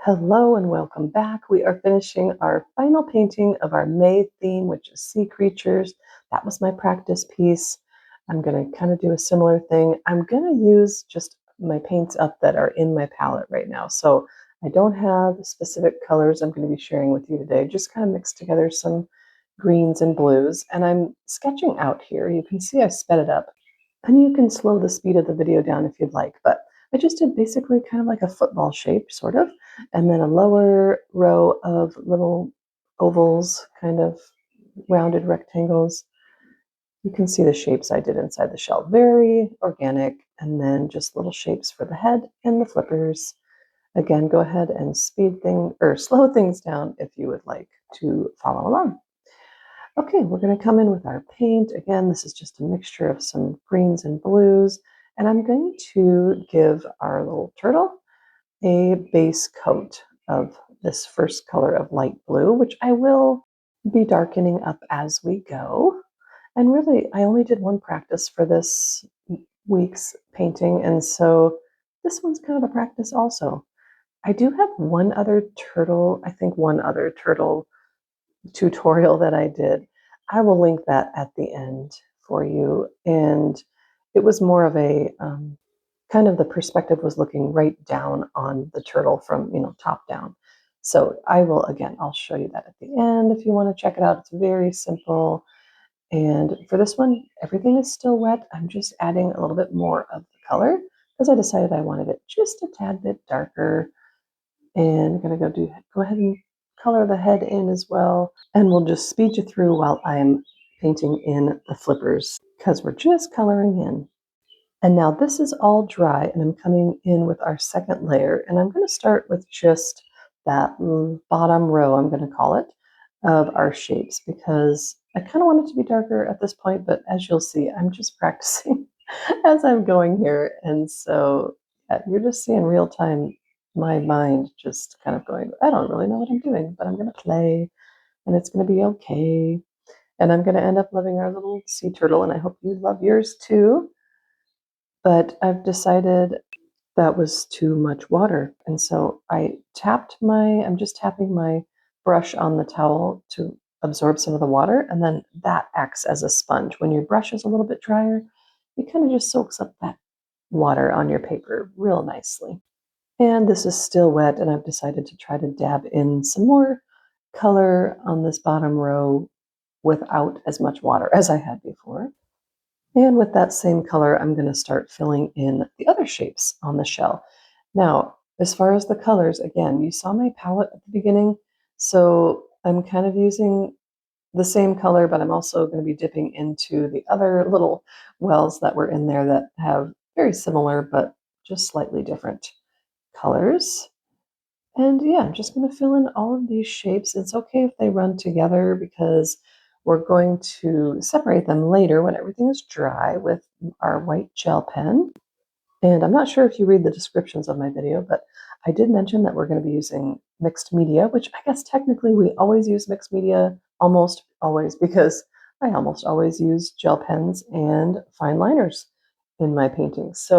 Hello and welcome back. We are finishing our final painting of our May theme, which is sea creatures. That was my practice piece. I'm going to kind of do a similar thing. I'm going to use just my paints up that are in my palette right now. So I don't have specific colors I'm going to be sharing with you today. Just kind of mixed together some greens and blues. And I'm sketching out here. You can see I sped it up. And you can slow the speed of the video down if you'd like, but I just did basically kind of like a football shape, sort of, and then a lower row of little ovals, kind of rounded rectangles. You can see the shapes I did inside the shell, very organic, and then just little shapes for the head and the flippers. Again, go ahead and speed things or slow things down if you would like to follow along. Okay, we're going to come in with our paint. Again, this is just a mixture of some greens and blues. And I'm going to give our little turtle a base coat of this first color of light blue, which I will be darkening up as we go. And really, I only did one practice for this week's painting. And so this one's kind of a practice also. I do have one other turtle tutorial that I did. I will link that at the end for you. And it was more of a kind of the perspective was looking right down on the turtle from, top down. So I'll show you that at the end if you want to check it out. It's very simple. And for this one, everything is still wet. I'm just adding a little bit more of the color because I decided I wanted it just a tad bit darker. And I'm going to go ahead and color the head in as well. And we'll just speed you through while I'm painting in the flippers because we're just coloring in. And now this is all dry and I'm coming in with our second layer. And I'm going to start with just that bottom row, I'm going to call it, of our shapes because I kind of want it to be darker at this point. But as you'll see, I'm just practicing as I'm going here. And so you're just seeing real time my mind just kind of going, I don't really know what I'm doing, but I'm going to play and it's going to be okay. And I'm going to end up loving our little sea turtle, and I hope you love yours too. But I've decided that was too much water. And so I'm just tapping my brush on the towel to absorb some of the water. And then that acts as a sponge. When your brush is a little bit drier, it kind of just soaks up that water on your paper real nicely. And this is still wet, and I've decided to try to dab in some more color on this bottom row without as much water as I had before. And with that same color, I'm going to start filling in the other shapes on the shell. Now, as far as the colors, again, you saw my palette at the beginning, so I'm kind of using the same color, but I'm also going to be dipping into the other little wells that were in there that have very similar but just slightly different colors. And yeah, I'm just going to fill in all of these shapes. It's okay if they run together because we're going to separate them later when everything is dry with our white gel pen. And I'm not sure if you read the descriptions of my video, but I did mention that we're going to be using mixed media, which I guess technically we always use mixed media, almost always, because I almost always use gel pens and fine liners in my paintings.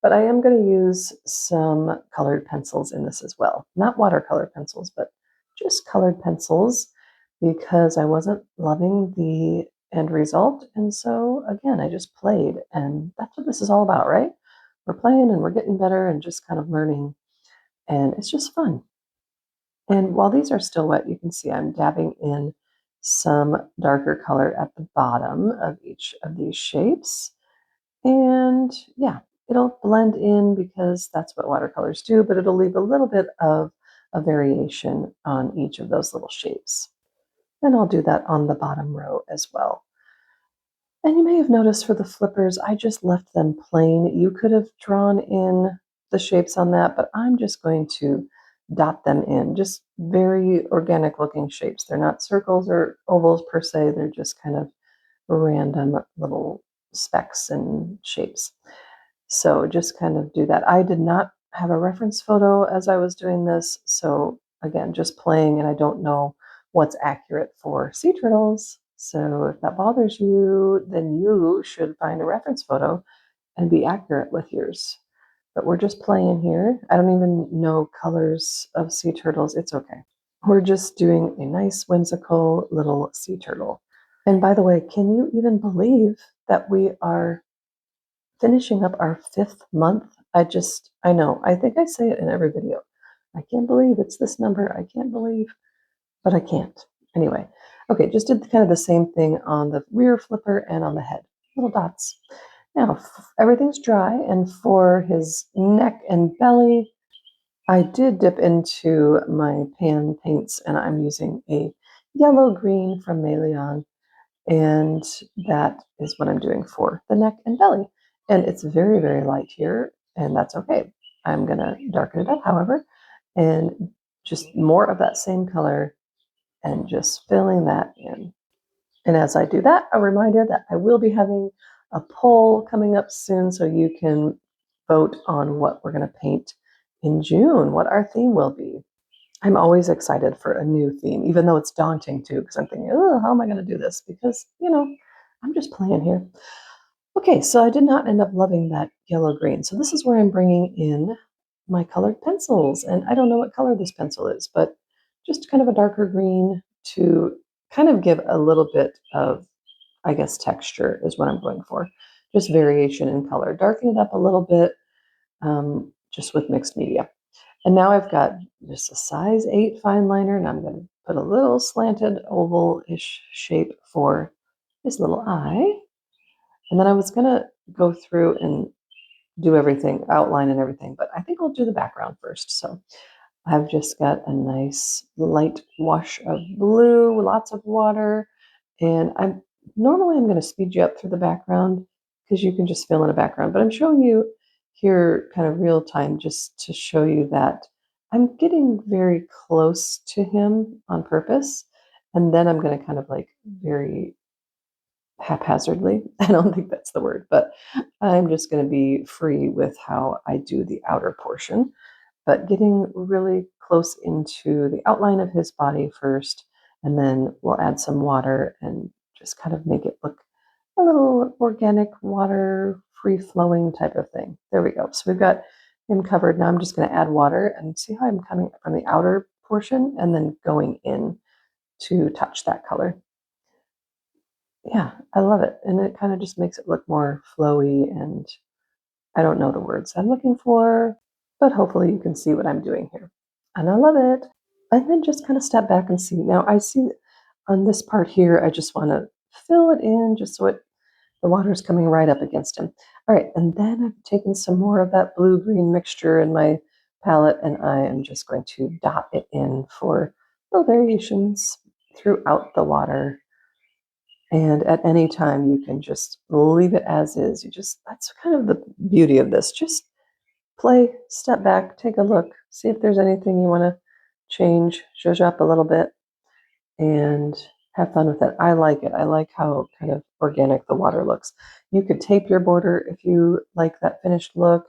But I am going to use some colored pencils in this as well. Not watercolor pencils, but just colored pencils because I wasn't loving the end result. And so again, I just played, and that's what this is all about, right? We're playing and we're getting better and just kind of learning, and it's just fun. And while these are still wet, you can see I'm dabbing in some darker color at the bottom of each of these shapes. And yeah, it'll blend in because that's what watercolors do, but it'll leave a little bit of a variation on each of those little shapes. And I'll do that on the bottom row as well. And you may have noticed for the flippers, I just left them plain. You could have drawn in the shapes on that, but I'm just going to dot them in. Just very organic looking shapes. They're not circles or ovals per se. They're just kind of random little specks and shapes. So just kind of do that. I did not have a reference photo as I was doing this. So again, just playing, and I don't know what's accurate for sea turtles. So if that bothers you, then you should find a reference photo and be accurate with yours. but we're just playing here. I don't even know colors of sea turtles. It's okay. We're just doing a nice whimsical little sea turtle. And by the way, can you even believe that we are finishing up our 5th month? I know, I think I say it in every video. I can't believe it's this number. I can't believe, but I can't. Anyway, okay, just did kind of the same thing on the rear flipper and on the head. Little dots. Now, everything's dry, and for his neck and belly, I did dip into my pan paints, and I'm using a yellow-green from Melion, and that is what I'm doing for the neck and belly. And it's very, very light here, and that's okay. I'm going to darken it up, however, and just more of that same color and just filling that in. And as I do that, a reminder that I will be having a poll coming up soon so you can vote on what we're going to paint in June, what our theme will be. I'm always excited for a new theme, even though it's daunting too, because I'm thinking, oh, how am I going to do this? Because, I'm just playing here. Okay, so I did not end up loving that yellow-green. So this is where I'm bringing in my colored pencils. And I don't know what color this pencil is, but just kind of a darker green to kind of give a little bit of, I guess, texture is what I'm going for. Just variation in color. Darken it up a little bit, just with mixed media. And now I've got just a size 8 fine liner, and I'm going to put a little slanted oval-ish shape for his little eye. And then I was going to go through and do everything, outline and everything, but I think I'll do the background first. So I've just got a nice light wash of blue, lots of water, and I'm going to speed you up through the background because you can just fill in a background, but I'm showing you here kind of real time just to show you that I'm getting very close to him on purpose, and then I'm going to kind of like very haphazardly. I don't think that's the word, but I'm just going to be free with how I do the outer portion, but getting really close into the outline of his body first, and then we'll add some water and just kind of make it look a little organic, water, free-flowing type of thing. There we go. So we've got him covered. Now I'm just going to add water and see how I'm coming from the outer portion and then going in to touch that color. Yeah, I love it. And it kind of just makes it look more flowy, and I don't know the words I'm looking for, but hopefully you can see what I'm doing here. And I love it. And then just kind of step back and see. Now I see on this part here, I just want to fill it in just so the water is coming right up against him. All right, and then I've taken some more of that blue-green mixture in my palette, and I am just going to dot it in for little variations throughout the water. And at any time, you can just leave it as is. That's kind of the beauty of this. Just play, step back, take a look, see if there's anything you want to change, zhuzh up a little bit, and have fun with it. I like it. I like how kind of organic the water looks. You could tape your border if you like that finished look.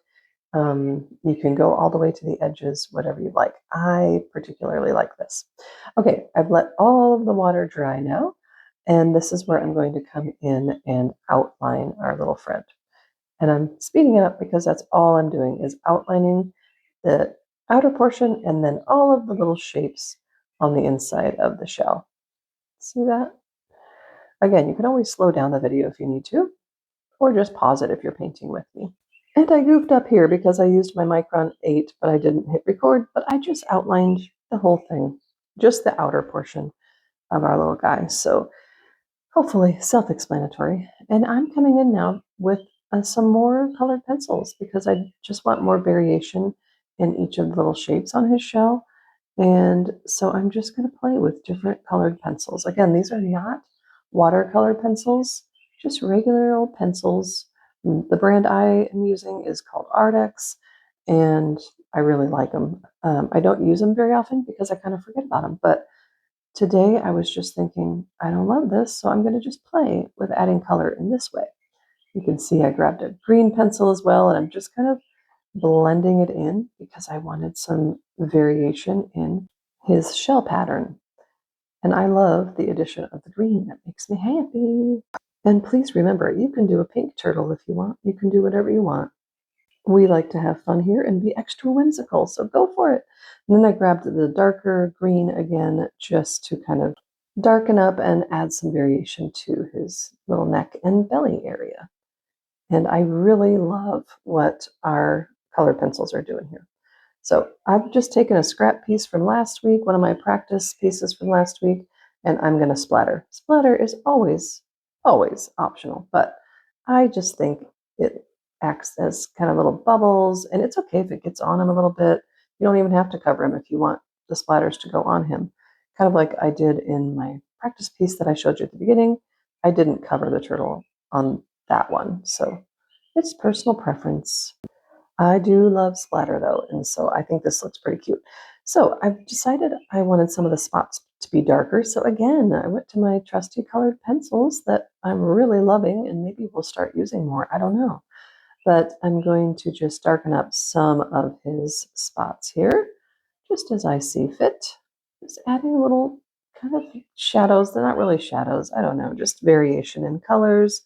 You can go all the way to the edges, whatever you like. I particularly like this. Okay, I've let all of the water dry now, and this is where I'm going to come in and outline our little friend. And I'm speeding it up because that's all I'm doing is outlining the outer portion and then all of the little shapes on the inside of the shell. See that? Again, you can always slow down the video if you need to, or just pause it if you're painting with me. And I goofed up here because I used my Micron 8, but I didn't hit record, but I just outlined the whole thing, just the outer portion of our little guy. So hopefully self-explanatory. And I'm coming in now with some more colored pencils because I just want more variation in each of the little shapes on his shell. And so I'm just going to play with different colored pencils. Again, these are not watercolor pencils, just regular old pencils. The brand I am using is called Artex, and I really like them. I don't use them very often because I kind of forget about them, but today I was just thinking, I don't love this, so I'm going to just play with adding color in this way. You can see I grabbed a green pencil as well, and I'm just kind of blending it in because I wanted some variation in his shell pattern. And I love the addition of the green. That makes me happy. And please remember, you can do a pink turtle if you want. You can do whatever you want. We like to have fun here and be extra whimsical, so go for it. And then I grabbed the darker green again just to kind of darken up and add some variation to his little neck and belly area. And I really love what our color pencils are doing here. So I've just taken a scrap piece from last week, one of my practice pieces from last week, and I'm going to splatter. Splatter is always, always optional, but I just think it acts as kind of little bubbles, and it's okay if it gets on him a little bit. You don't even have to cover him if you want the splatters to go on him. Kind of like I did in my practice piece that I showed you at the beginning. I didn't cover the turtle on that one, so it's personal preference. I do love splatter though, and so I think this looks pretty cute. So I've decided I wanted some of the spots to be darker. So again, I went to my trusty colored pencils that I'm really loving, and maybe we'll start using more. I don't know. But I'm going to just darken up some of his spots here, just as I see fit. Just adding a little kind of shadows. They're not really shadows. I don't know, just variation in colors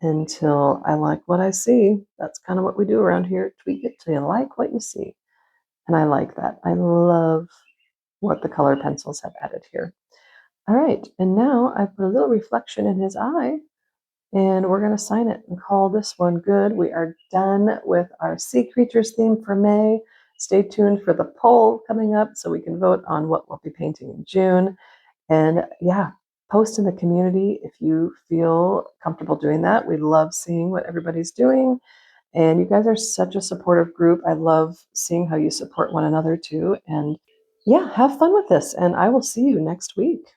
until I like what I see. That's kind of what we do around here. Tweak it till you like what you see. And I like that. I love what the color pencils have added here. All right, and now I put a little reflection in his eye, and we're going to sign it and call this one good. We are done with our Sea Creatures theme for May. Stay tuned for the poll coming up so we can vote on what we'll be painting in June. And yeah, post in the community if you feel comfortable doing that. We love seeing what everybody's doing. And you guys are such a supportive group. I love seeing how you support one another too. And yeah, have fun with this. And I will see you next week.